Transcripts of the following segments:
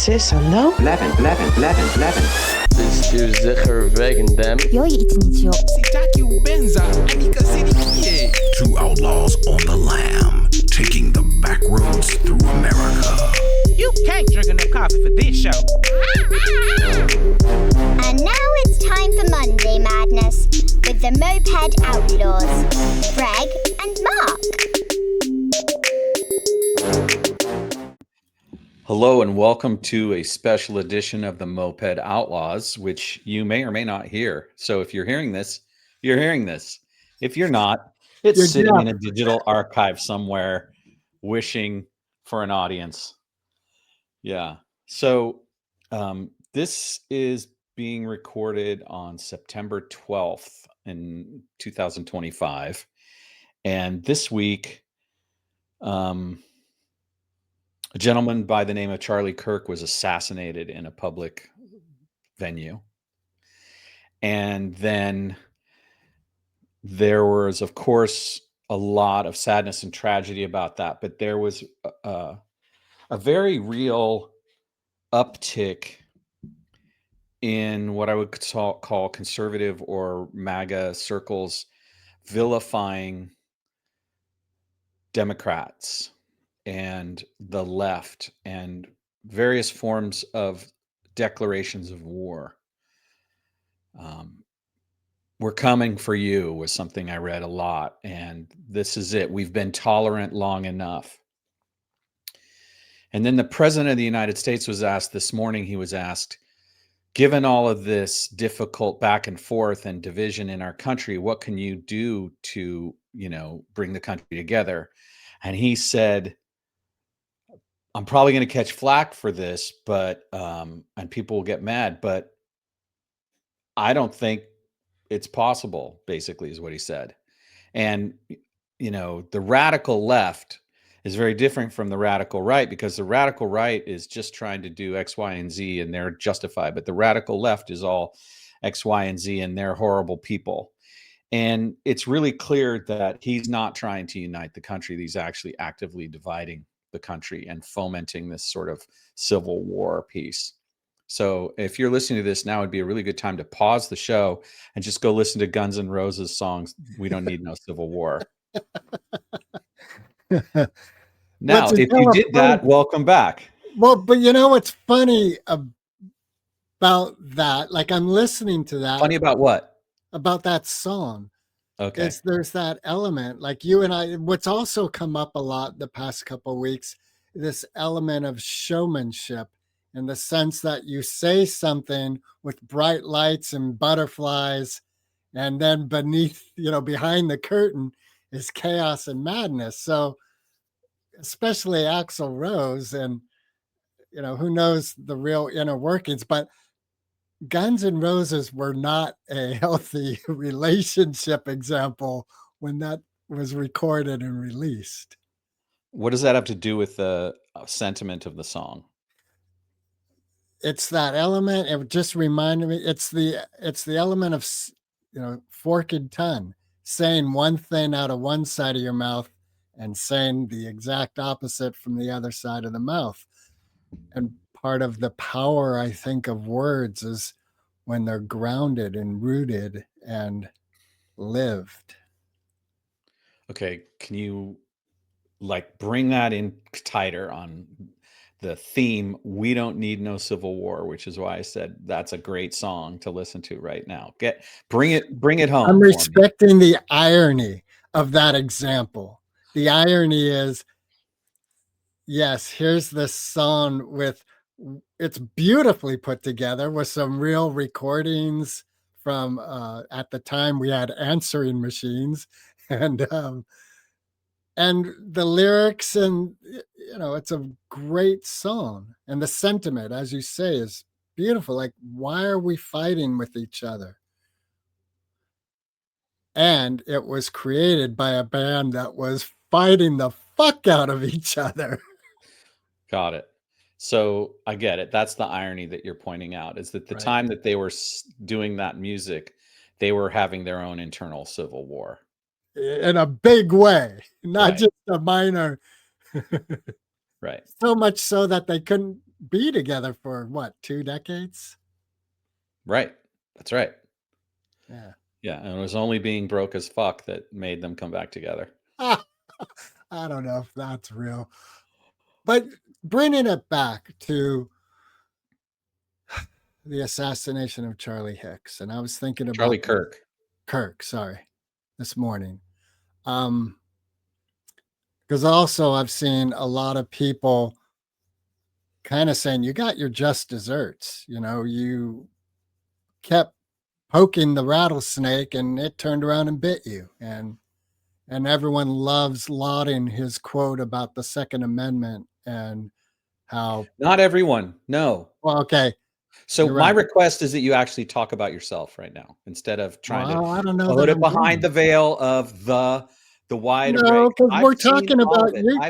6 and now 11. Is zeker wegen them. 良い一日を。 Two outlaws on the lam, taking the back roads through America. You can't drink enough coffee for this show. And now it's time for Monday Madness with the Moped Outlaws, Greg and Marc. Hello and welcome to a special edition of the Moped Outlaws, which you may or may not hear. So if you're hearing this, you're hearing this. If you're not, it's sitting in a digital archive somewhere wishing for an audience. Yeah. So this is being recorded on September 12th in 2025. And this week, a gentleman by the name of Charlie Kirk was assassinated in a public venue. And then there was, of course, a lot of sadness and tragedy about that. But there was a very real uptick in what I would call conservative or MAGA circles vilifying Democrats and the left and various forms of declarations of war. We're coming for you was something I read a lot, and this is it. We've been tolerant long enough. And then the president of the United States was asked this morning, he was asked, given all of this difficult back and forth and division in our country, what can you do to, bring the country together? And he said, I'm probably going to catch flack for this, but and people will get mad, but I don't think it's possible, basically, is what he said. And, the radical left is very different from the radical right, because the radical right is just trying to do X, Y, and Z, and they're justified. But the radical left is all X, Y, and Z, and they're horrible people. And it's really clear that he's not trying to unite the country. He's actually actively dividing the country and fomenting this sort of civil war piece. So if you're listening to this now, it'd be a really good time to pause the show and just go listen to Guns N' Roses songs. We don't need no civil war. Now, if you did that, welcome back. Well, but what's funny about that? Like, I'm listening to that. Funny about what? About that song. Okay. There's that element, like you and I, what's also come up a lot the past couple of weeks, this element of showmanship, in the sense that you say something with bright lights and butterflies, and then beneath, behind the curtain is chaos and madness. So especially Axl Rose, and, who knows the real inner workings, but Guns N' Roses were not a healthy relationship example when that was recorded and released. What does that have to do with the sentiment of the song? It's that element. It just reminded me. It's the element of, forked tongue, saying one thing out of one side of your mouth and saying the exact opposite from the other side of the mouth. And part of the power, I think, of words is when they're grounded and rooted and lived. Okay. Can you bring that in tighter on the theme? We don't need no civil war, which is why I said that's a great song to listen to right now. Bring it home. I'm respecting the irony of that example. The irony is, yes, here's this song it's beautifully put together with some real recordings from, at the time we had answering machines, and the lyrics, and, it's a great song. And the sentiment, as you say, is beautiful. Like, why are we fighting with each other? And it was created by a band that was fighting the fuck out of each other. Got it. So I get it. That's the irony that you're pointing out, is that the time that they were doing that music, they were having their own internal civil war. In a big way, not just a minor. Right. So much so that they couldn't be together for what, 2 decades? Right. That's right. Yeah. Yeah. And it was only being broke as fuck that made them come back together. I don't know if that's real. But bringing it back to the assassination of Charlie Hicks, and I was thinking about Charlie Kirk. Kirk, sorry, this morning. Because also I've seen a lot of people kind of saying, you got your just desserts. You know, you kept poking the rattlesnake and it turned around and bit you. And everyone loves lauding his quote about the Second Amendment and how, Not everyone. No. well, okay, So you're my right. request is that you actually talk about yourself right now instead of trying to Well, I don't know that put it I'm behind doing the it. veil of the wide array. No, because I've we're seen talking all about of it. you.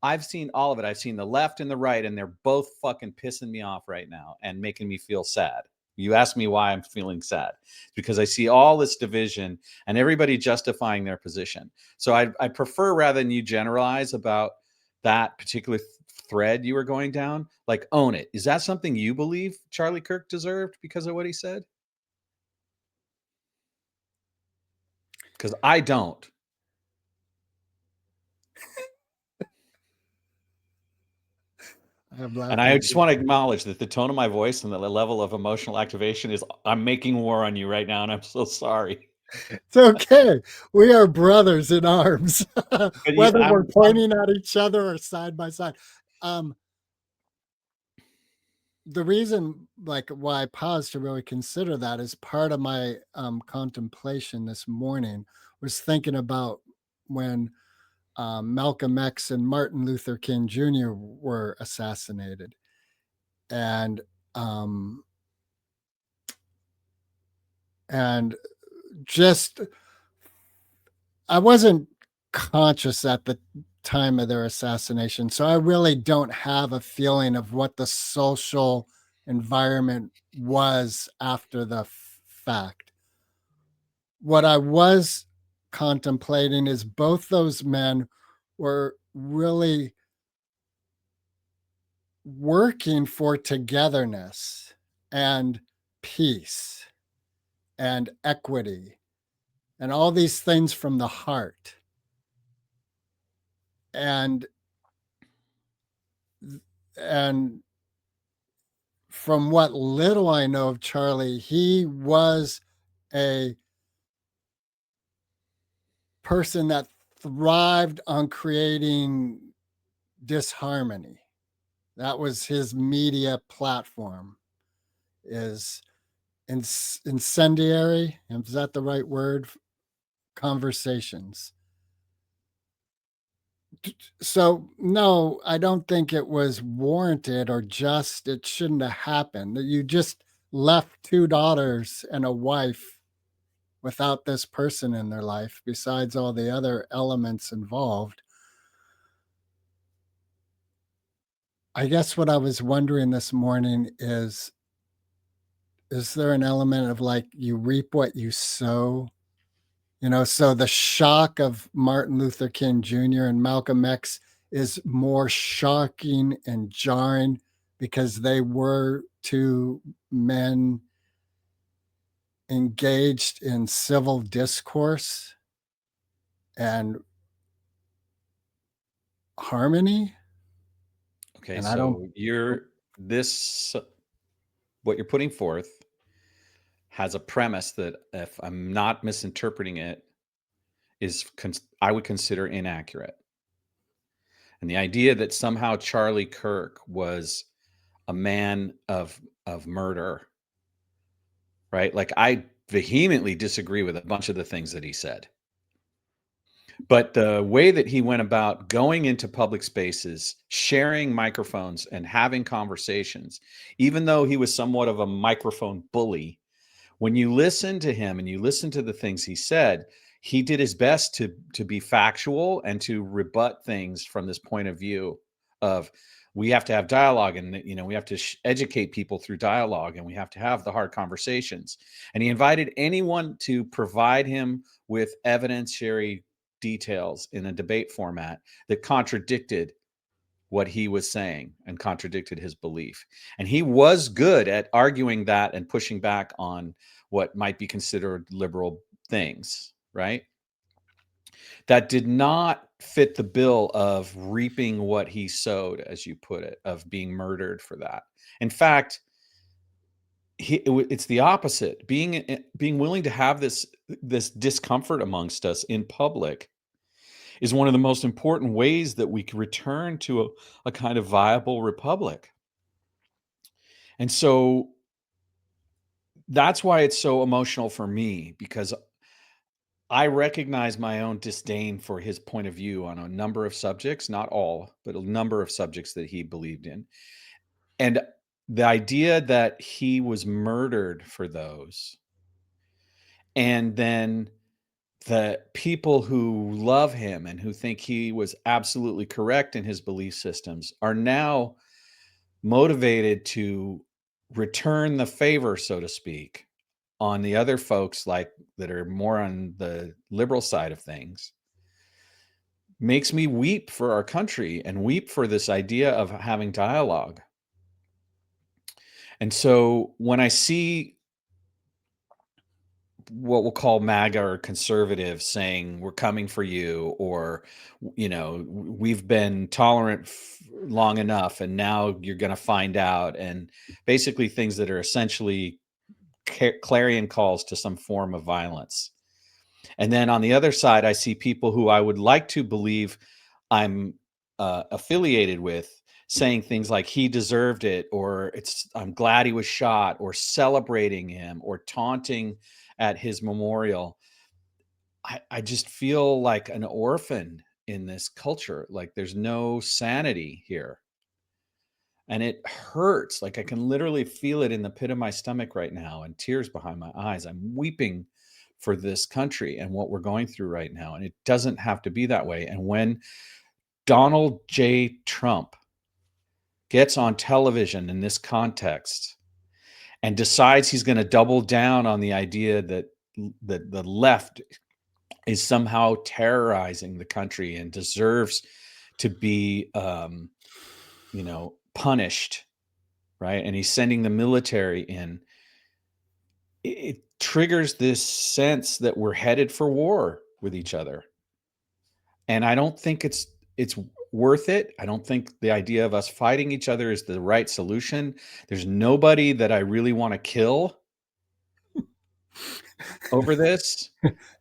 I've seen all of it. I've seen the left and the right, and they're both fucking pissing me off right now and making me feel sad. You ask me why I'm feeling sad. It's because I see all this division and everybody justifying their position. So I prefer, rather than you generalize about that particular thread you were going down, like, own it. Is that something you believe Charlie Kirk deserved because of what he said? Because I don't. I'm And I laughing. just want to acknowledge that the tone of my voice and the level of emotional activation is, I'm making war on you right now, and I'm so sorry. It's okay. We are brothers in arms, But whether we're pointing at each other or side by side. The reason, like, why I paused to really consider that is part of my contemplation this morning was thinking about when Malcolm X and Martin Luther King Jr. were assassinated, and um, and just I wasn't conscious at the time of their assassination, so I really don't have a feeling of what the social environment was after the fact. What I was contemplating is both those men were really working for togetherness and peace and equity and all these things from the heart. And from what little I know of Charlie, he was a person that thrived on creating disharmony. That was his media platform, is incendiary, is that the right word? Conversations. So no, I don't think it was warranted or just. It shouldn't have happened. You just left 2 daughters and a wife without this person in their life, besides all the other elements involved. I guess what I was wondering this morning is there an element of, like, you reap what you sow? You know, so the shock of Martin Luther King Jr. and Malcolm X is more shocking and jarring because they were 2 men engaged in civil discourse and harmony. Okay, And I don't. so what you're putting forth has a premise that, if I'm not misinterpreting it, I would consider inaccurate. And the idea that somehow Charlie Kirk was a man of murder, right? Like, I vehemently disagree with a bunch of the things that he said. But the way that he went about going into public spaces, sharing microphones and having conversations, even though he was somewhat of a microphone bully, when you listen to him and you listen to the things he said, he did his best to be factual and to rebut things from this point of view of, we have to have dialogue, and we have to educate people through dialogue, and we have to have the hard conversations. And he invited anyone to provide him with evidentiary details in a debate format that contradicted what he was saying and contradicted his belief. And he was good at arguing that and pushing back on what might be considered liberal things, right? That did not fit the bill of reaping what he sowed, as you put it, of being murdered for that. In fact, it's the opposite. Being willing to have this discomfort amongst us in public is one of the most important ways that we can return to a kind of viable republic. And so that's why it's so emotional for me, because I recognize my own disdain for his point of view on a number of subjects, not all, but a number of subjects that he believed in. And the idea that he was murdered for those, and then the people who love him and who think he was absolutely correct in his belief systems are now motivated to return the favor, so to speak, on the other folks like that are more on the liberal side of things, makes me weep for our country and weep for this idea of having dialogue. And so when I see what we'll call MAGA or conservatives saying we're coming for you, or, you know, we've been tolerant long enough and now you're going to find out, and basically things that are essentially clarion calls to some form of violence. And then on the other side, I see people who I would like to believe I'm affiliated with saying things like he deserved it, or I'm glad he was shot, or celebrating him, or taunting at his memorial. I just feel like an orphan in this culture. Like there's no sanity here. And it hurts. Like I can literally feel it in the pit of my stomach right now, and tears behind my eyes. I'm weeping for this country and what we're going through right now. And it doesn't have to be that way. And when Donald J. Trump gets on television in this context and decides he's going to double down on the idea that the left is somehow terrorizing the country and deserves to be, punished, right? And he's sending the military in. It triggers this sense that we're headed for war with each other. And I don't think it's worth it. I don't think the idea of us fighting each other is the right solution. There's nobody that I really want to kill over this.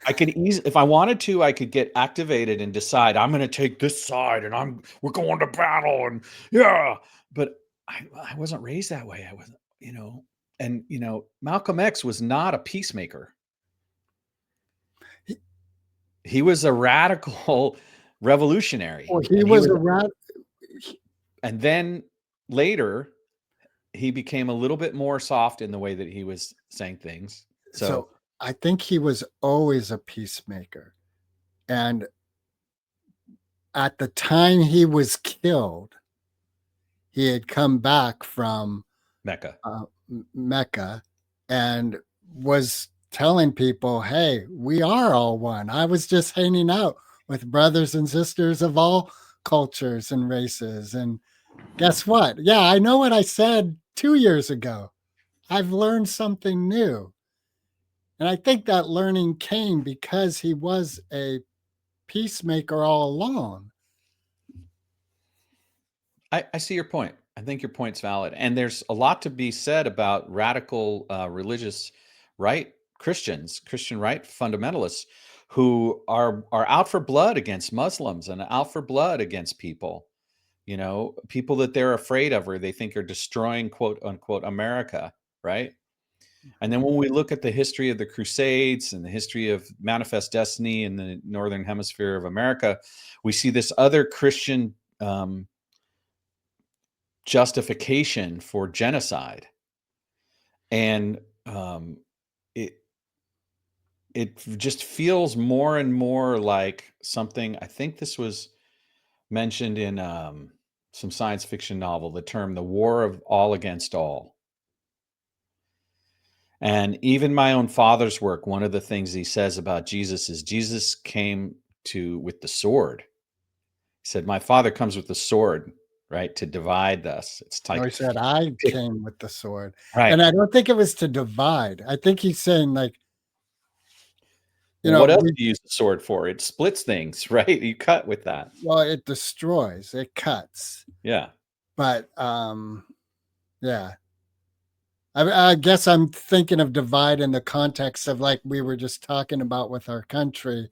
I could if I wanted to, I could get activated and decide I'm going to take this side and we're going to battle, and yeah. But I wasn't raised that way. I wasn't, and Malcolm X was not a peacemaker. He was a radical revolutionary. Well, he was a radical. And then later, he became a little bit more soft in the way that he was saying things. So I think he was always a peacemaker. And at the time he was killed, he had come back from Mecca and was telling people, hey, we are all one. I was just hanging out with brothers and sisters of all cultures and races. And guess what? Yeah, I know what I said 2 years ago. I've learned something new. And I think that learning came because he was a peacemaker all along. I see your point. I think your point's valid. And there's a lot to be said about radical religious right Christian right fundamentalists who are out for blood against Muslims and out for blood against people, people that they're afraid of or they think are destroying, quote unquote, America, right? And then when we look at the history of the Crusades and the history of Manifest Destiny in the Northern Hemisphere of America, we see this other Christian justification for genocide. And it just feels more and more like something, I think this was mentioned in some science fiction novel, the term the war of all against all. And even my own father's work, one of the things he says about Jesus is Jesus came with the sword. He said, my father comes with the sword, right? To divide us. It's No, he like, said, I came with the sword. right. And I don't think it was to divide. I think he's saying, like, Well, what else we, do you use the sword for? It splits things, right? You cut with that. well, it destroys, it cuts. Yeah. But yeah. I guess I'm thinking of divide in the context of, like we were just talking about with our country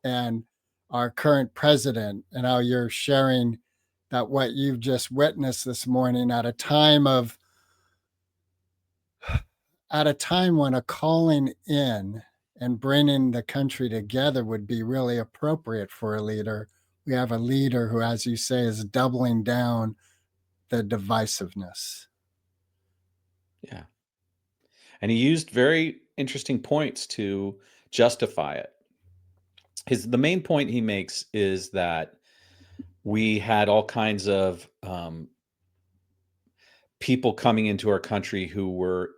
and our current president, and how you're sharing that what you've just witnessed this morning at a time when a calling in and bringing the country together would be really appropriate for a leader. We have a leader who, as you say, is doubling down the divisiveness. Yeah. And he used very interesting points to justify it. The main point he makes is that we had all kinds of people coming into our country who were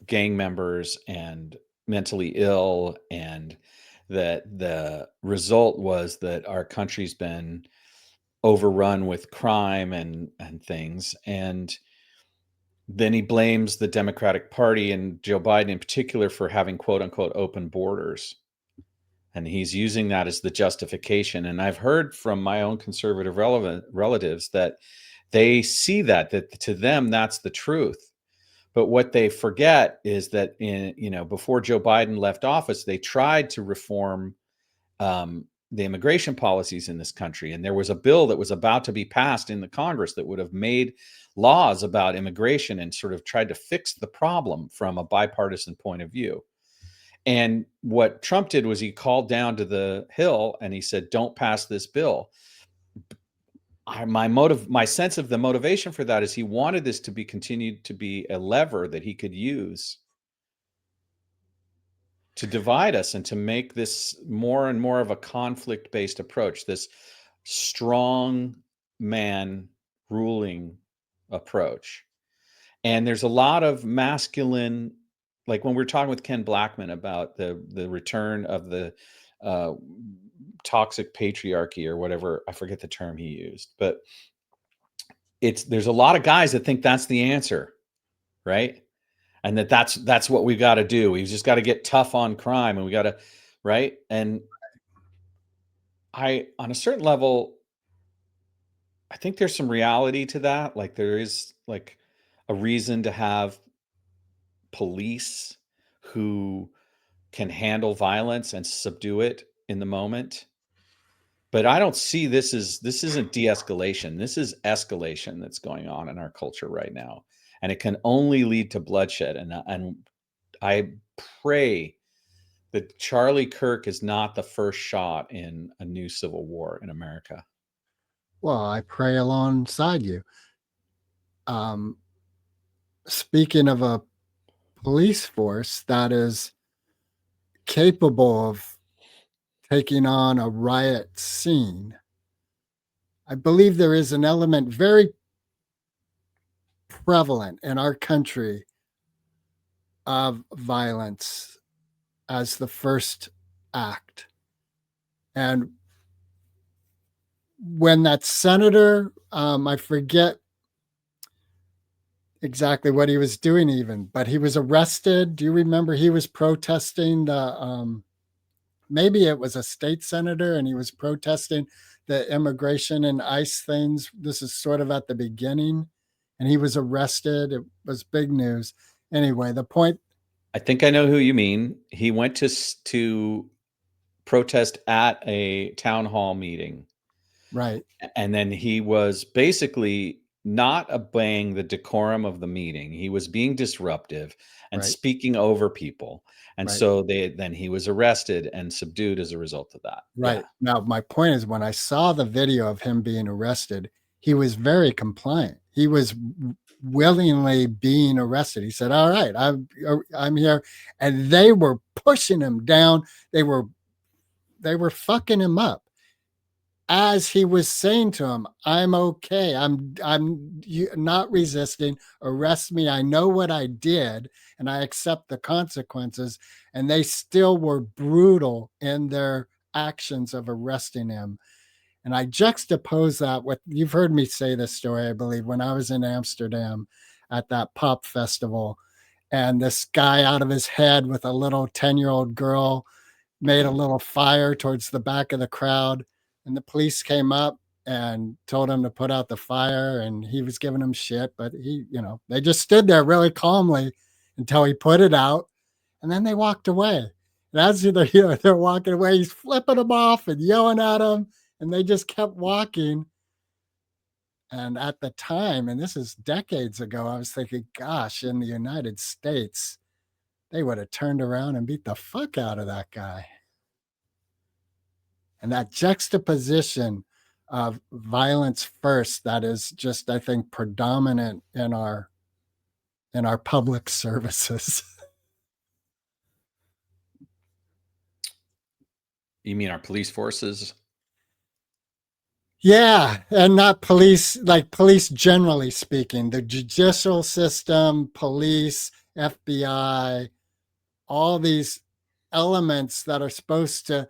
gang members and mentally ill, and that the result was that our country's been overrun with crime and things. And then he blames the Democratic Party and Joe Biden in particular for having quote unquote open borders. And he's using that as the justification. And I've heard from my own conservative relatives that they see that to them, that's the truth. But what they forget is that before Joe Biden left office, they tried to reform the immigration policies in this country. And there was a bill that was about to be passed in the Congress that would have made laws about immigration and sort of tried to fix the problem from a bipartisan point of view. And what Trump did was he called down to the Hill and he said, don't pass this bill. My sense of the motivation for that is he wanted this to be continued to be a lever that he could use to divide us and to make this more and more of a conflict-based approach, this strong man ruling approach. And there's a lot of masculine, like when we were talking with Ken Blackman about the return of the toxic patriarchy or whatever, I forget the term he used, but there's a lot of guys that think that's the answer, right? And that's what we got to do. We've just got to get tough on crime, and we got to, right? And on a certain level, I think there's some reality to that. Like there is like a reason to have police who can handle violence and subdue it in the moment. But I don't see this isn't de-escalation. This is escalation that's going on in our culture right now. And it can only lead to bloodshed. And I pray that Charlie Kirk is not the first shot in a new civil war in America. Well, I pray alongside you. Speaking of a police force that is capable of taking on a riot scene, I believe there is an element very prevalent in our country of violence as the first act. And when that senator, I forget exactly what he was doing even, but he was arrested. Do you remember he was protesting maybe it was a state senator, and he was protesting the immigration and ICE things. This is sort of at the beginning, and he was arrested. It was big news. Anyway, the point. I think I know who you mean. He went to protest at a town hall meeting. Right. And then he was basically not obeying the decorum of the meeting. He was being disruptive and speaking over people. And so then he was arrested and subdued as a result of that. Right. Yeah. Now, my point is, when I saw the video of him being arrested, he was very compliant. He was willingly being arrested. He said, all right, I'm here. And they were pushing him down. They were fucking him up. As he was saying to him, I'm okay. I'm not resisting. Arrest me. I know what I did, and I accept the consequences. And they still were brutal in their actions of arresting him. And I juxtapose that with, you've heard me say this story, I believe, when I was in Amsterdam at that pop festival, and this guy out of his head with a little 10-year-old girl made a little fire towards the back of the crowd, and the police came up and told him to put out the fire, and he was giving them shit, but he, they just stood there really calmly until he put it out, and then they walked away. And as they're walking away, he's flipping them off and yelling at them, and they just kept walking. And at the time, and this is decades ago, I was thinking, gosh, in the United States, they would have turned around and beat the fuck out of that guy. And that juxtaposition of violence first, that is just, I think, predominant in our public services. You mean our police forces? Yeah, and not police, like police generally speaking, the judicial system, police, FBI, all these elements that are supposed to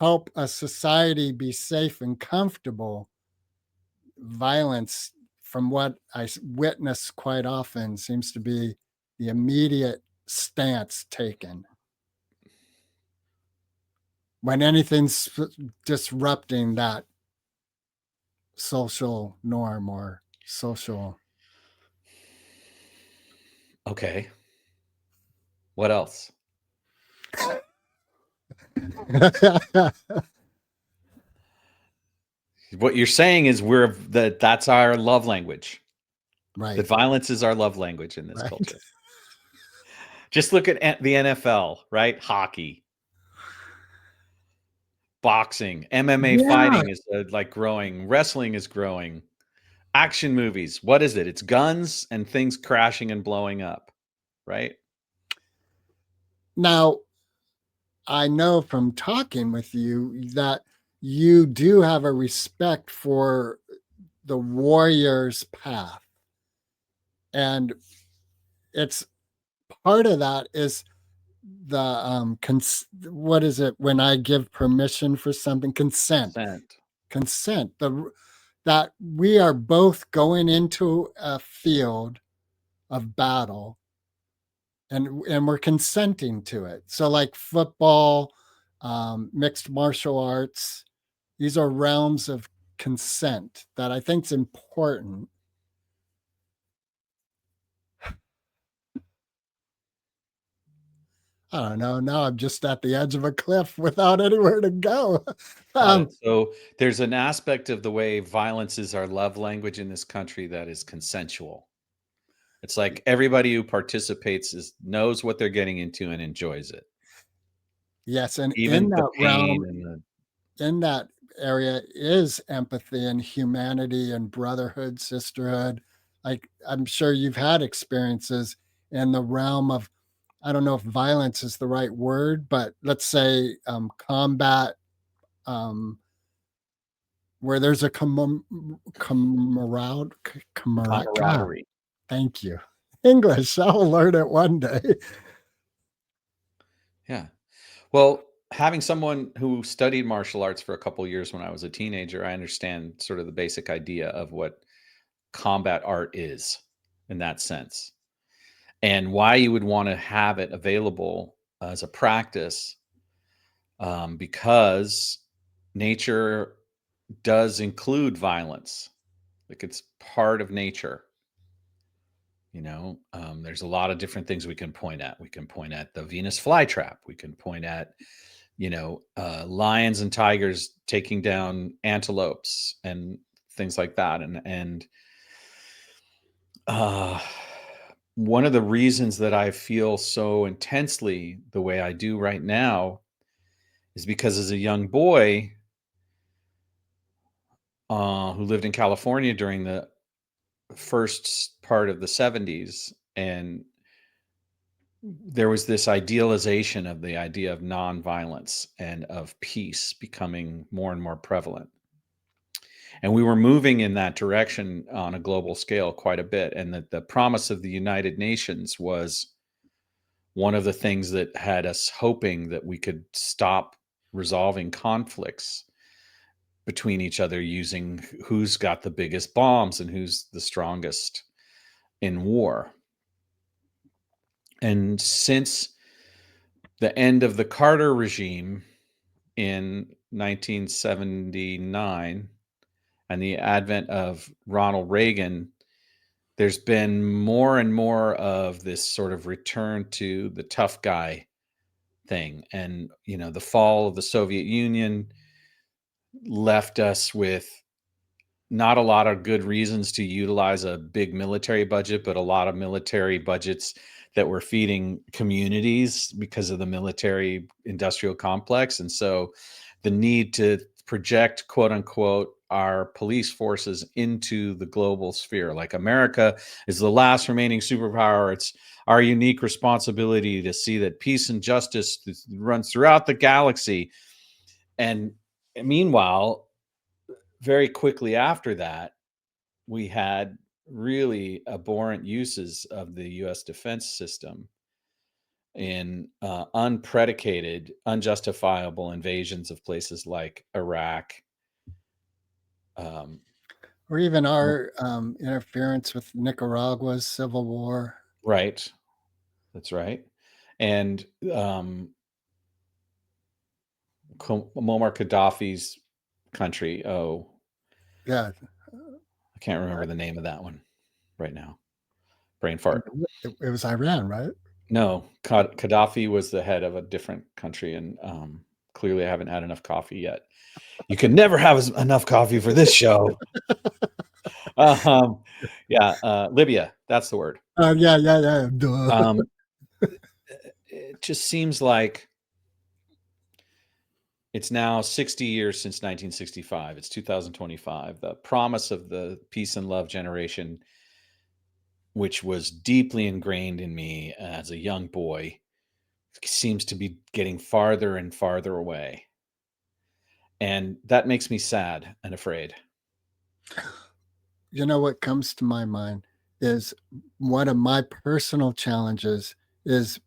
help a society be safe and comfortable. Violence, from what I witness quite often, seems to be the immediate stance taken when anything's disrupting that social norm or social. Okay. What else? What you're saying is that's our love language. Right. That violence is our love language in this culture. Just look at the NFL, right? Hockey, boxing, MMA fighting is like growing. Wrestling is growing. Action movies. What is it? It's guns and things crashing and blowing up, right? Now, I know from talking with you that you do have a respect for the warrior's path. And it's part of that is the what is it when I give permission for something? Consent. That we are both going into a field of battle and we're consenting to it. So like football, mixed martial arts, these are realms of consent that I think is important. I don't know. Now I'm just at the edge of a cliff without anywhere to go. So there's an aspect of the way violence is our love language in this country that is consensual. It's like everybody who participates knows what they're getting into and enjoys it. Yes, and even in the that pain realm, and in that area is empathy and humanity and brotherhood, sisterhood. Like I'm sure you've had experiences in the realm of, I don't know if violence is the right word, but let's say combat, where there's a camaraderie. camaraderie. Thank you. English, I'll learn it one day. Yeah. Well, having someone who studied martial arts for a couple years when I was a teenager, I understand sort of the basic idea of what combat art is in that sense, and why you would want to have it available as a practice, because nature does include violence. Like it's part of nature. There's a lot of different things we can point at. We can point at the Venus flytrap. We can point at, lions and tigers taking down antelopes and things like that. And one of the reasons that I feel so intensely the way I do right now is because as a young boy who lived in California during the first part of the 70s, and there was this idealization of the idea of nonviolence and of peace becoming more and more prevalent. And we were moving in that direction on a global scale quite a bit. And that the promise of the United Nations was one of the things that had us hoping that we could stop resolving conflicts between each other, using who's got the biggest bombs and who's the strongest in war. And since the end of the Carter regime in 1979 and the advent of Ronald Reagan, there's been more and more of this sort of return to the tough guy thing. And, the fall of the Soviet Union left us with not a lot of good reasons to utilize a big military budget, but a lot of military budgets that were feeding communities because of the military industrial complex. And so the need to project, quote unquote, our police forces into the global sphere. Like, America is the last remaining superpower. It's our unique responsibility to see that peace and justice runs throughout the galaxy. And meanwhile, very quickly after that, we had really abhorrent uses of the U.S. defense system in unpredicated, unjustifiable invasions of places like Iraq. Or even our interference with Nicaragua's civil war. Right. That's right. And Muammar Gaddafi's country. Oh, Yeah. I can't remember the name of that one right now. Brain fart. It was Iran, right? No, Gaddafi was the head of a different country, and clearly I haven't had enough coffee yet. You can never have enough coffee for this show. Libya, that's the word. Yeah. Duh. It just seems like it's now 60 years since 1965. It's 2025. The promise of the peace and love generation, which was deeply ingrained in me as a young boy, seems to be getting farther and farther away. And that makes me sad and afraid. What comes to my mind is one of my personal challenges is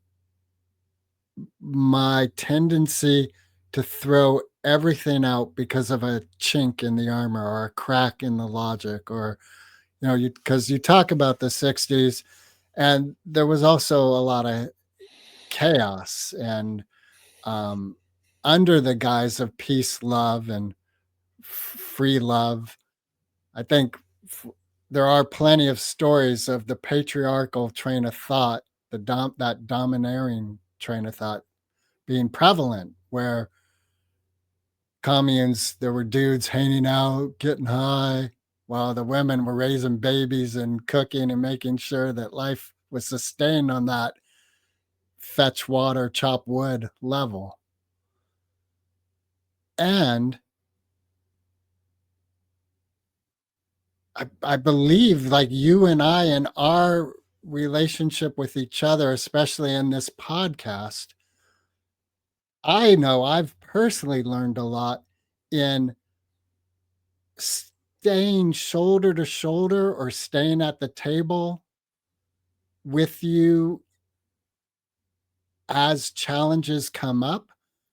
my tendency to throw everything out because of a chink in the armor or a crack in the logic, or, because you talk about the 60s, and there was also a lot of chaos and under the guise of peace, love, and free love. I think there are plenty of stories of the patriarchal train of thought, that domineering train of thought being prevalent, where communes, there were dudes hanging out, getting high, while the women were raising babies and cooking and making sure that life was sustained on that fetch water, chop wood level. And I believe, like you and I, in our relationship with each other, especially in this podcast, I know I've personally learned a lot in staying shoulder to shoulder or staying at the table with you as challenges come up,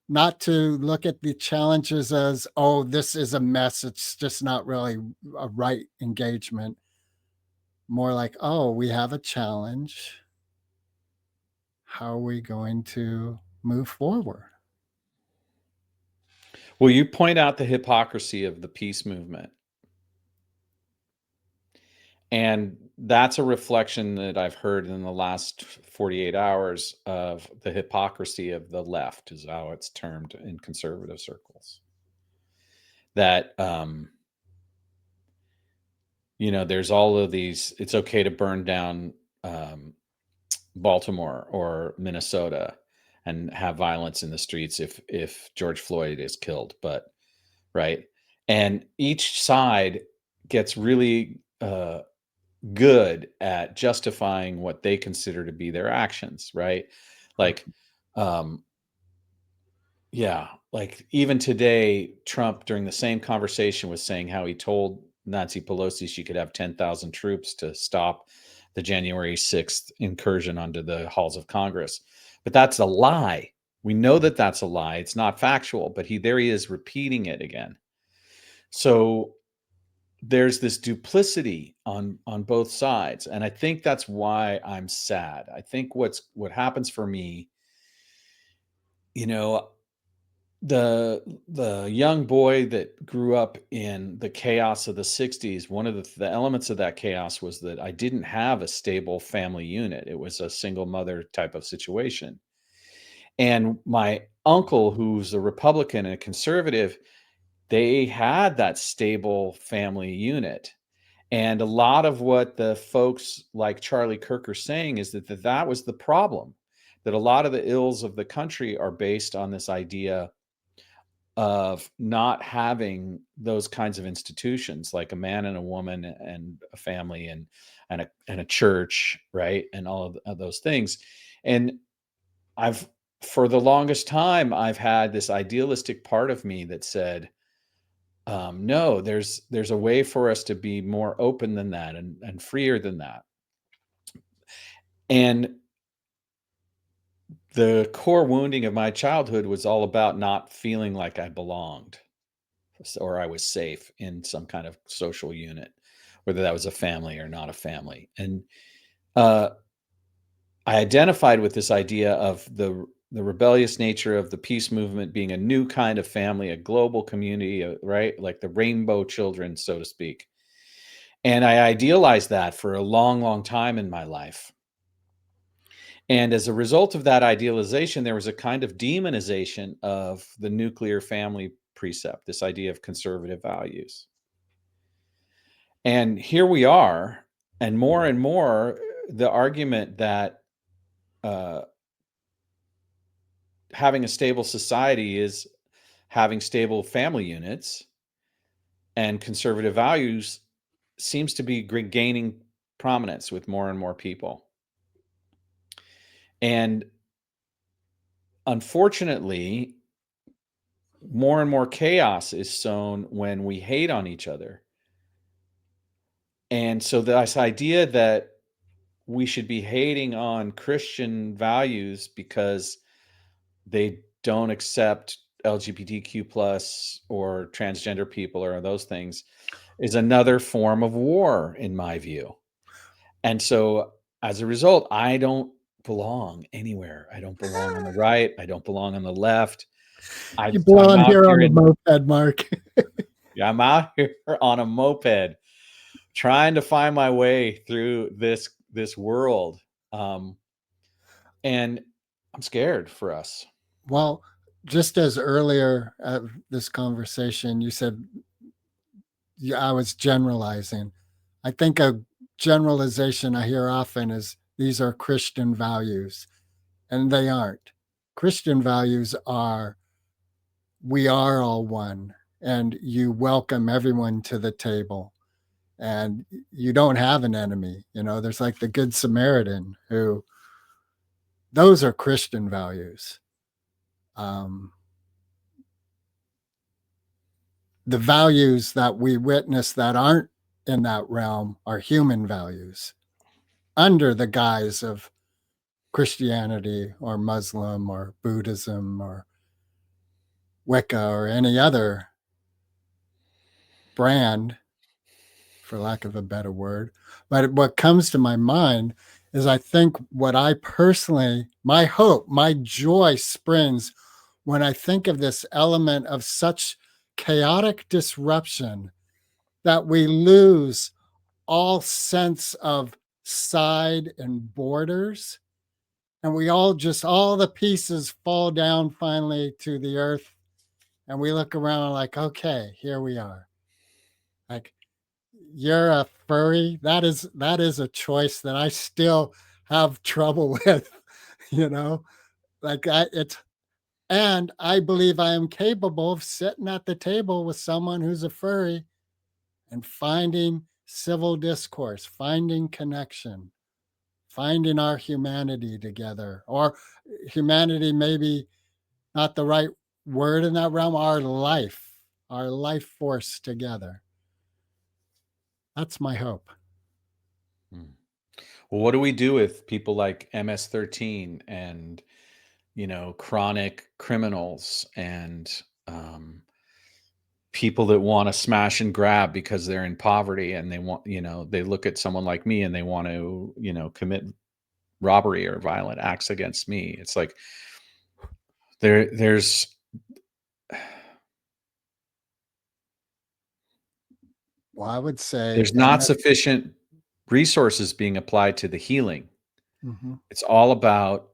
not to look at the challenges as, oh, this is a mess, it's just not really a right engagement. More like, oh, we have a challenge. How are we going to move forward? Well, you point out the hypocrisy of the peace movement. And that's a reflection that I've heard in the last 48 hours of the hypocrisy of the left, is how it's termed in conservative circles. That, there's all of these, it's okay to burn down Baltimore or Minnesota and have violence in the streets if George Floyd is killed, but right. And each side gets really good at justifying what they consider to be their actions, right? Like, like even today, Trump, during the same conversation, was saying how he told Nancy Pelosi she could have 10,000 troops to stop the January 6th incursion onto the halls of Congress. But that's a lie. We know that that's a lie. It's not factual, but he is repeating it again. So there's this duplicity on both sides, and I think that's why I'm sad. I think what happens for me, you know, the young boy that grew up in the chaos of the 60s, one of the elements of that chaos was that I didn't have a stable family unit. It was a single mother type of situation. And my uncle, who's a Republican and a conservative, they had that stable family unit. And a lot of what the folks like Charlie Kirk are saying is that was the problem, that a lot of the ills of the country are based on this idea of not having those kinds of institutions, like a man and a woman and a family and a church, right? And all of those things. And I've for the longest time, I've had this idealistic part of me that said, no, there's a way for us to be more open than that and freer than that. And the core wounding of my childhood was all about not feeling like I belonged or I was safe in some kind of social unit, whether that was a family or not a family. And uh, I identified with this idea of the rebellious nature of the peace movement being a new kind of family, a global community, right? Like the rainbow children, so to speak. And I idealized that for a long, long time in my life. And as a result of that idealization, there was a kind of demonization of the nuclear family precept, this idea of conservative values. And here we are, and more, the argument that having a stable society is having stable family units, and conservative values seems to be gaining prominence with more and more people. And unfortunately, more and more chaos is sown when we hate on each other. And so this idea that we should be hating on Christian values because they don't accept LGBTQ plus or transgender people or those things is another form of war, in my view. And so as a result, I don't belong anywhere. I don't belong on the right. I don't belong on the left. You belong I'm out here on here the moped, Mark. I'm out here on a moped trying to find my way through this world. And I'm scared for us. Well, just as earlier this conversation, you said I was generalizing. I think a generalization I hear often is these are Christian values, and they aren't. Christian values are we are all one, and you welcome everyone to the table, and you don't have an enemy. There's like the Good Samaritan who, those are Christian values. The values that we witness that aren't in that realm are human values under the guise of Christianity or Muslim or Buddhism or Wicca or any other brand, for lack of a better word. But what comes to my mind is I think what I personally, my hope, my joy springs when I think of this element of such chaotic disruption that we lose all sense of side and borders. And we all the pieces fall down finally to the earth. And we look around like, okay, here we are. Like, you're a furry. That is a choice that I still have trouble with, like and I believe I am capable of sitting at the table with someone who's a furry and finding civil discourse, finding connection, finding our humanity together, or humanity, maybe not the right word in that realm, our life force together. That's my hope. Well, what do we do with people like MS-13 and, chronic criminals and people that want to smash and grab because they're in poverty and they want, they look at someone like me and they want to, commit robbery or violent acts against me. It's like there's Well, I would say there's not sufficient resources being applied to the healing. Mhm. It's all about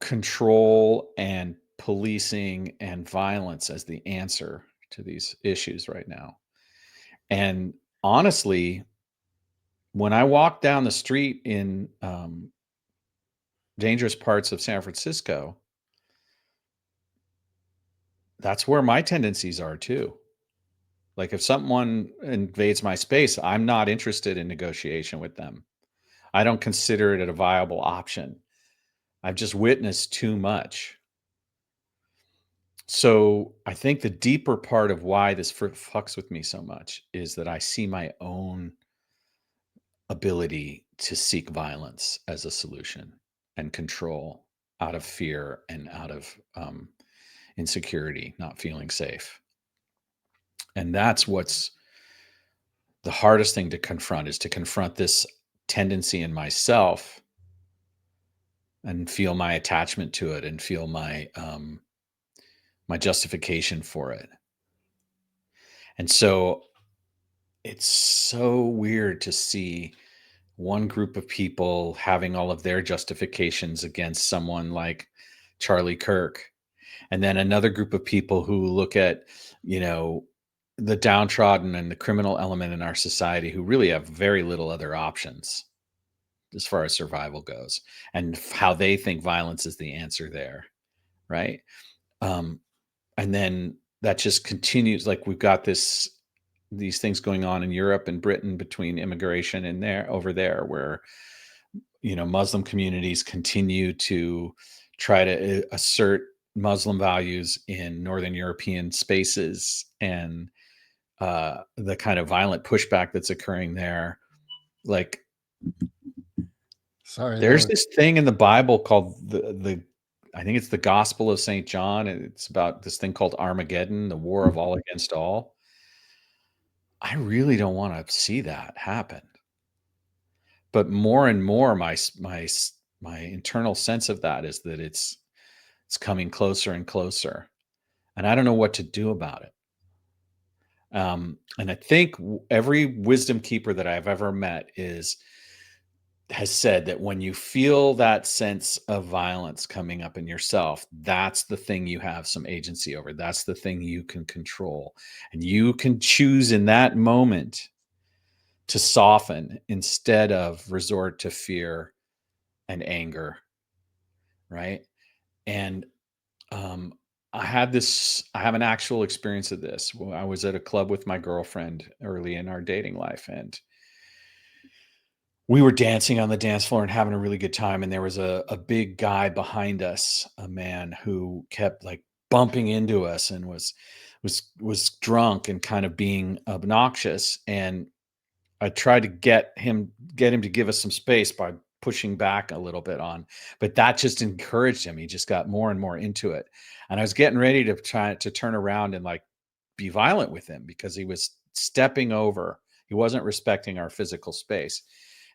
control and policing and violence as the answer to these issues right now. And honestly, when I walk down the street in dangerous parts of San Francisco, that's where my tendencies are too. Like if someone invades my space, I'm not interested in negotiation with them. I don't consider it a viable option. I've just witnessed too much. So I think the deeper part of why this fucks with me so much is that I see my own ability to seek violence as a solution and control out of fear and out of insecurity, not feeling safe. And that's what's the hardest thing to confront, is to confront this tendency in myself and feel my attachment to it and feel my my justification for it. And so it's so weird to see one group of people having all of their justifications against someone like Charlie Kirk, and then another group of people who look at, the downtrodden and the criminal element in our society who really have very little other options as far as survival goes, and how they think violence is the answer there, right? And then that just continues. Like we've got these things going on in Europe and Britain between immigration and over there, where Muslim communities continue to try to assert Muslim values in Northern European spaces, and the kind of violent pushback that's occurring there. Like, there's this thing in the Bible called the I think it's the Gospel of St. John, and it's about this thing called Armageddon, the war of all against all. I really don't want to see that happen. But more and more, my internal sense of that is that it's coming closer and closer, and I don't know what to do about it. And I think every wisdom keeper that I've ever met has said that when you feel that sense of violence coming up in yourself, that's the thing you have some agency over. That's the thing you can control. And you can choose in that moment to soften instead of resort to fear and anger. Right. And I have an actual experience of this. I was at a club with my girlfriend early in our dating life, and we were dancing on the dance floor and having a really good time. And there was a big guy behind us, a man who kept like bumping into us and was drunk and kind of being obnoxious. And I tried to get him to give us some space by pushing back a little bit but that just encouraged him. He just got more and more into it. And I was getting ready to try to turn around and like be violent with him because he was stepping over. He wasn't respecting our physical space.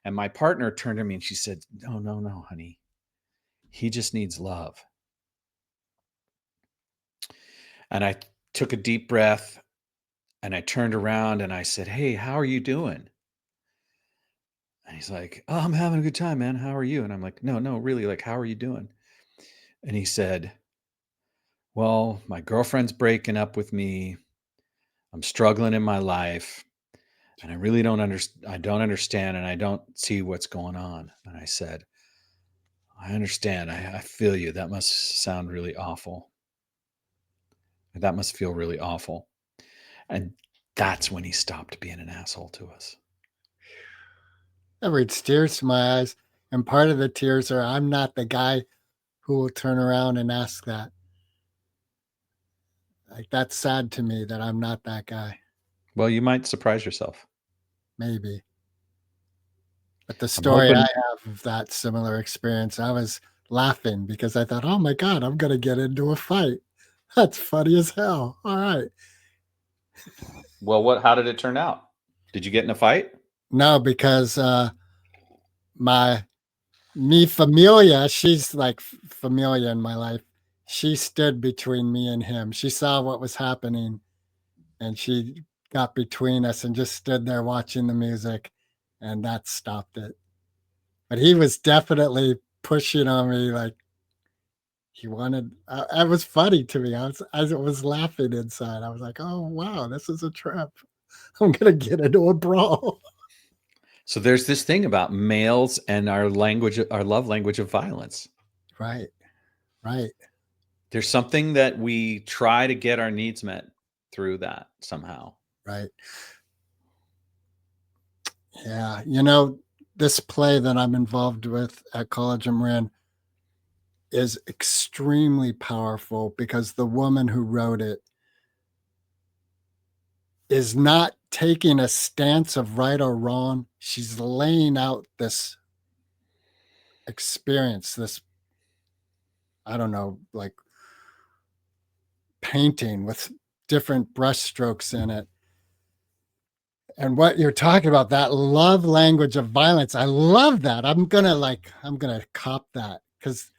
And my partner turned to me and she said, no, honey. He just needs love. And I took a deep breath and I turned around and I said, hey, how are you doing? And he's like, oh, I'm having a good time, man. How are you? And I'm like, no, really, like, how are you doing? And he said, well, my girlfriend's breaking up with me. I'm struggling in my life. And I really don't understand. And I don't see what's going on. And I said, I understand. I feel you. That must sound really awful. That must feel really awful. And that's when he stopped being an asshole to us. That brings tears to my eyes. And part of the tears are I'm not the guy who will turn around and ask that. Like, that's sad to me that I'm not that guy. Well, you might surprise yourself. Maybe. But the story I have of that similar experience, I was laughing because I thought, oh my God, I'm going to get into a fight. That's funny as hell. All right. Well, how did it turn out? Did you get in a fight? No, because mi familia, she's like familia in my life. She stood between me and him. She saw what was happening and she got between us and just stood there watching the music, and that stopped it. But he was definitely pushing on me like he wanted. It was funny to me. I was laughing inside. I was like, "Oh wow, this is a trap. I'm gonna get into a brawl." So there's this thing about males and our love language of violence. Right, right, There's something that we try to get our needs met through that somehow. right. Yeah, this play that I'm involved with at College I'm in is extremely powerful because the woman who wrote it is not taking a stance of right or wrong. She's laying out this experience, this, I don't know, like painting with different brushstrokes in it. And what you're talking about, that love language of violence, I love that. I'm gonna cop that because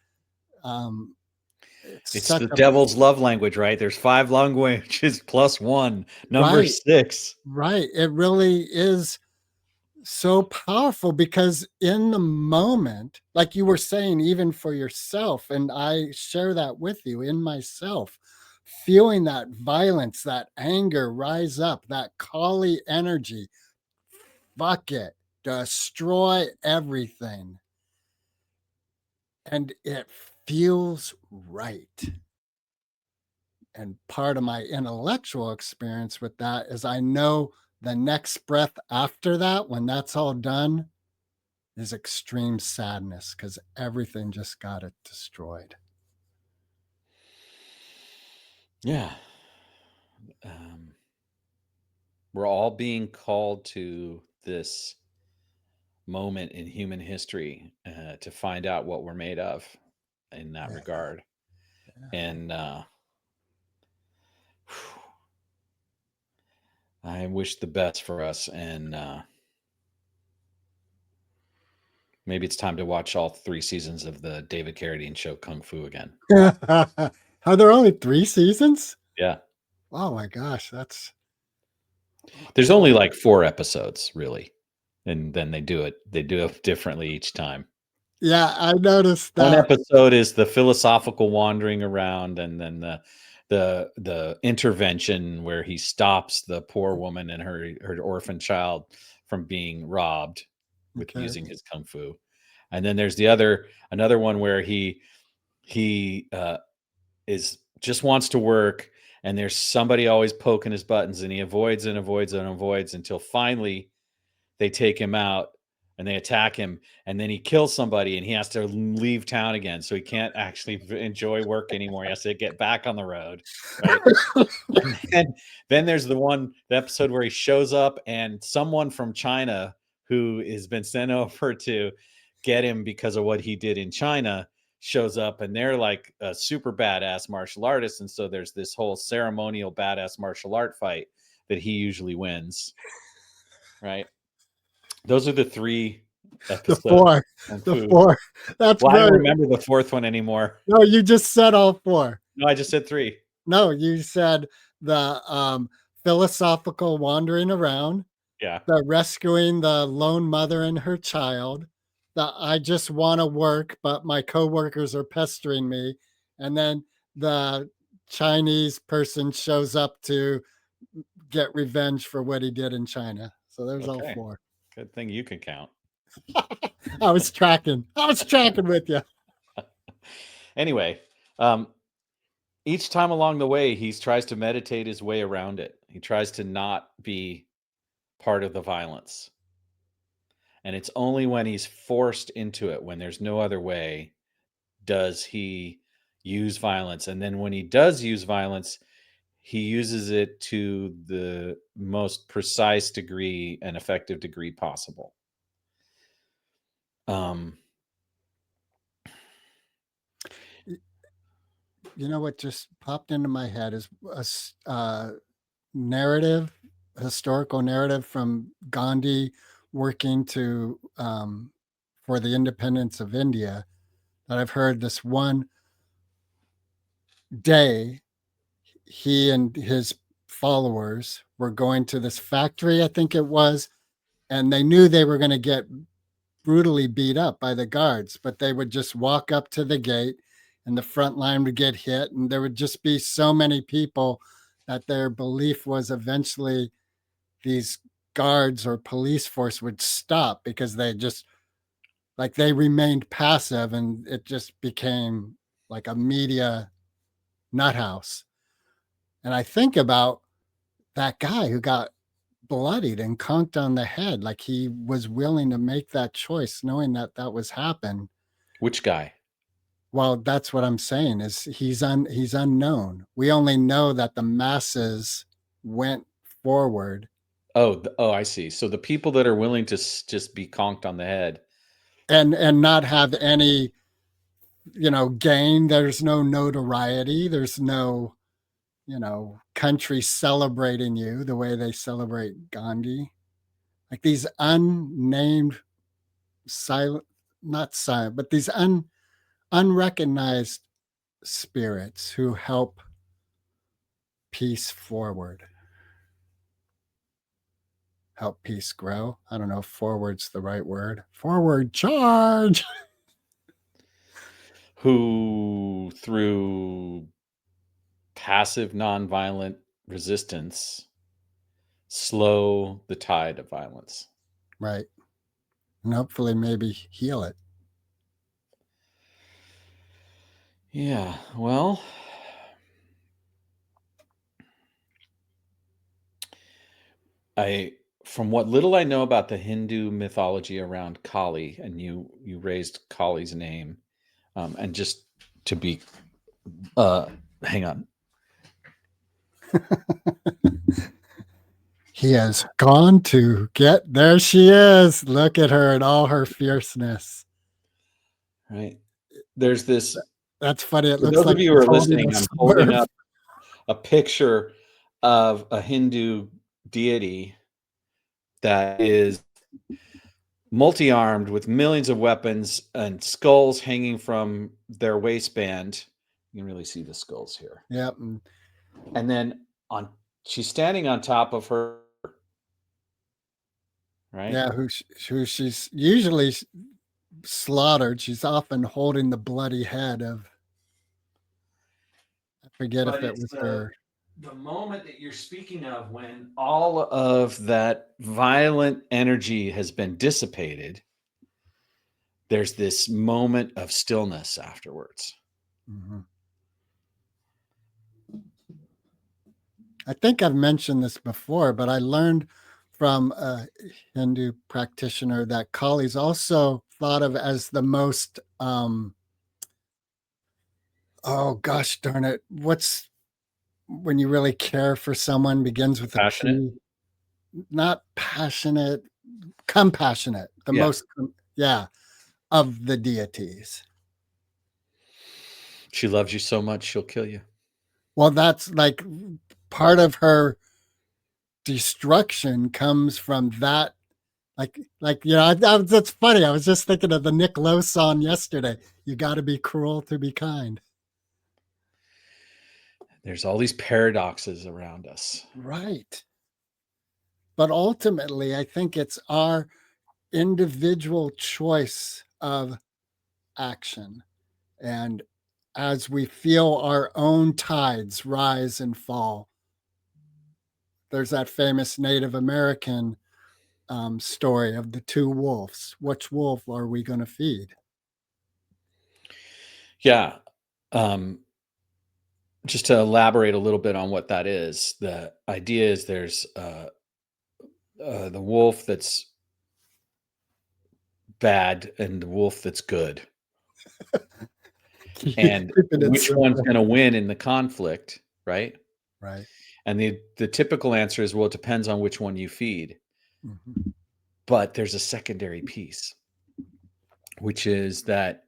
It's the devil's love language, right? There's 5 languages plus 1, number right, 6. right. It really is so powerful because in the moment, like you were saying, even for yourself, and I share that with you in myself, feeling that violence, that anger rise up, that Kali energy, fuck it, destroy everything. And it feels right. And part of my intellectual experience with that is I know the next breath after that, when that's all done, is extreme sadness because everything just got it destroyed. Yeah. We're all being called to this moment in human history to find out what we're made of in that Yeah, regard. yeah. And I wish the best for us. And maybe it's time to watch all 3 seasons of the David Carradine show Kung Fu again. Are there only 3 seasons? Yeah. Oh my gosh, that's There's only like 4 episodes, really. And then they do it differently each time. yeah, I noticed One that. episode is the philosophical wandering around, and then the intervention where he stops the poor woman and her orphan child from being robbed with Okay. using his kung fu. And then there's another one where he is just wants to work, and there's somebody always poking his buttons, and he avoids and avoids and avoids until finally they take him out and they attack him, and then he kills somebody and he has to leave town again, so he can't actually enjoy work anymore. He has to get back on the road, right? And then there's the episode where he shows up and someone from China who has been sent over to get him because of what he did in China shows up, and they're like a super badass martial artist, and so there's this whole ceremonial badass martial art fight that he usually wins, right? Those are the 3 The episodes 4. on The food. 4. That's Well, I don't very remember the 4th one anymore. No, you just said all 4. No, I just said 3. No, you said the philosophical wandering around, Yeah. the rescuing the lone mother and her child, the I just want to work, but my coworkers are pestering me, and then the Chinese person shows up to get revenge for what he did in China. So there's all Okay. 4. Good thing you can count. I was tracking with you. Anyway, each time along the way, he tries to meditate his way around it. He tries to not be part of the violence. And it's only when he's forced into it, when there's no other way, does he use violence. And then when he does use violence, he uses it to the most precise degree and effective degree possible. you know what just popped into my head is a narrative, historical narrative from Gandhi working to for the independence of India that I've heard. This one day, he and his followers were going to this factory, I think it was, and they knew they were going to get brutally beat up by the guards, but they would just walk up to the gate and the front line would get hit. And there would just be so many people that their belief was eventually these guards or police force would stop because they just like they remained passive and it just became like a media nut house. And I think about that guy who got bloodied and conked on the head, like he was willing to make that choice knowing that that was happen. Which guy? Well, that's what I'm saying is he's unknown. We only know that the masses went forward. Oh, I see. So the people that are willing to just be conked on the head and not have any, gain. There's no notoriety. There's no, country celebrating you the way they celebrate Gandhi. Like these unnamed not silent, but these unrecognized spirits who help peace forward. Help peace grow. I don't know if forward's the right word. Forward charge. Who, through passive nonviolent resistance, slow the tide of violence. Right. And hopefully maybe heal it. Yeah, well, from what little I know about the Hindu mythology around Kali, and you raised Kali's name, and just to be, hang on. He has gone to get, there she is. Look at her and all her fierceness. Right. There's this. That's funny. It For looks those like of you who are listening, I'm holding up a picture of a Hindu deity that is multi-armed with millions of weapons and skulls hanging from their waistband. You can really see the skulls here. Yep. And then she's standing on top of her, right? Yeah, who she's usually slaughtered. She's often holding the bloody head of, I forget if it was her. The moment that you're speaking of, when all of that violent energy has been dissipated, there's this moment of stillness afterwards. Mm-hmm. I think I've mentioned this before, but I learned from a Hindu practitioner that Kali's also thought of as the most, oh gosh darn it, what's when you really care for someone begins with passionate? Not passionate, compassionate, the most, of the deities. She loves you so much, she'll kill you. Well, that's like part of her destruction comes from that. That's funny. I was just thinking of the Nick Lowe song yesterday. You got to be cruel to be kind. There's all these paradoxes around us. Right. But ultimately, I think it's our individual choice of action. And as we feel our own tides rise and fall, there's that famous Native American story of the two wolves. Which wolf are we going to feed? Yeah. Just to elaborate a little bit on what that is, the idea is there's the wolf that's bad and the wolf that's good. And which one's going to win in the conflict, right? Right. And the typical answer is, well, it depends on which one you feed. Mm-hmm. But there's a secondary piece, which is that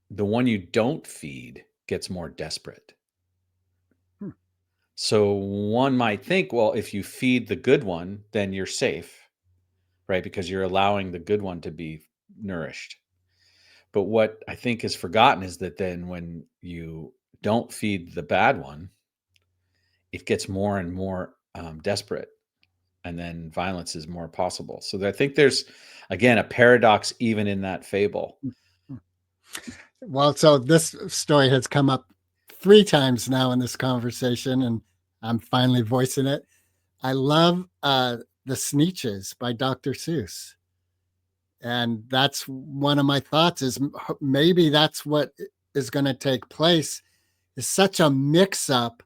the one you don't feed gets more desperate. Hmm. So one might think, well, if you feed the good one, then you're safe, right? Because you're allowing the good one to be nourished. But what I think is forgotten is that then when you don't feed the bad one, it gets more and more desperate, and then violence is more possible. So I think there's, again, a paradox even in that fable. Well, so this story has come up 3 times now in this conversation, and I'm finally voicing it. I love The Sneetches by Dr. Seuss. And that's one of my thoughts is maybe that's what is going to take place, is such a mix up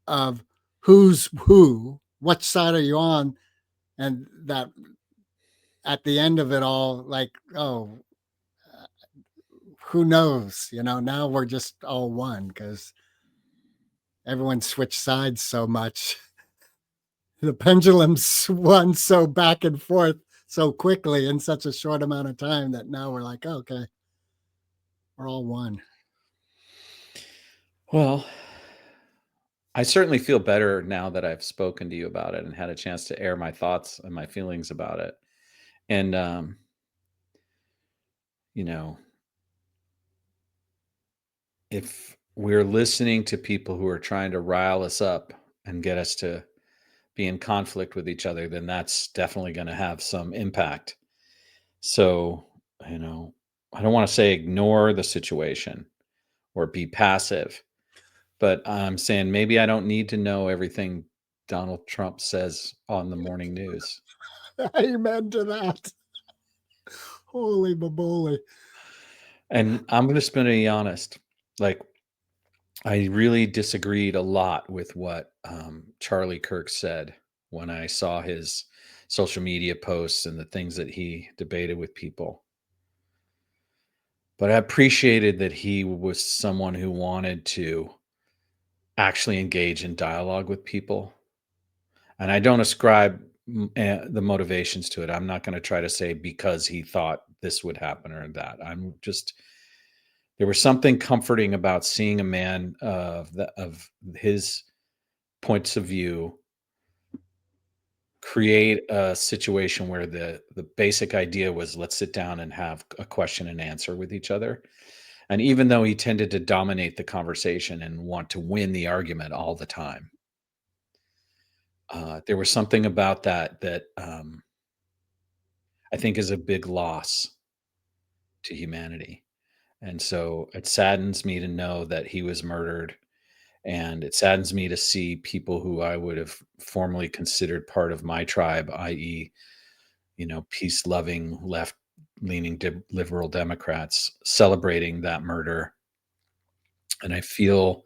of who's who, what side are you on, and that at the end of it all, like, oh, who knows? Now we're just all one because everyone switched sides so much. The pendulum swung so back and forth so quickly in such a short amount of time that now we're like, oh, okay, we're all one. Well, I certainly feel better now that I've spoken to you about it and had a chance to air my thoughts and my feelings about it. And, you know, if we're listening to people who are trying to rile us up and get us to be in conflict with each other, then that's definitely going to have some impact. So, I don't want to say ignore the situation or be passive, but I'm saying maybe I don't need to know everything Donald Trump says on the morning news. Amen to that. Holy baboli. And I'm going to be honest, like, I really disagreed a lot with what Charlie Kirk said when I saw his social media posts and the things that he debated with people. But I appreciated that he was someone who wanted to actually engage in dialogue with people. And I don't ascribe the motivations to it. I'm not going to try to say because he thought this would happen or that. There was something comforting about seeing a man of his points of view create a situation where the basic idea was, let's sit down and have a question and answer with each other. And even though he tended to dominate the conversation and want to win the argument all the time, there was something about that I think is a big loss to humanity. And so it saddens me to know that he was murdered. And it saddens me to see people who I would have formerly considered part of my tribe, i.e., peace-loving, left-leaning liberal Democrats, celebrating that murder. And I feel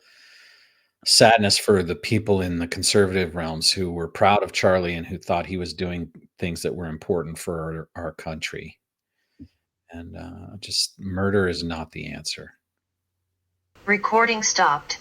sadness for the people in the conservative realms who were proud of Charlie and who thought he was doing things that were important for our country. And just murder is not the answer. Recording stopped.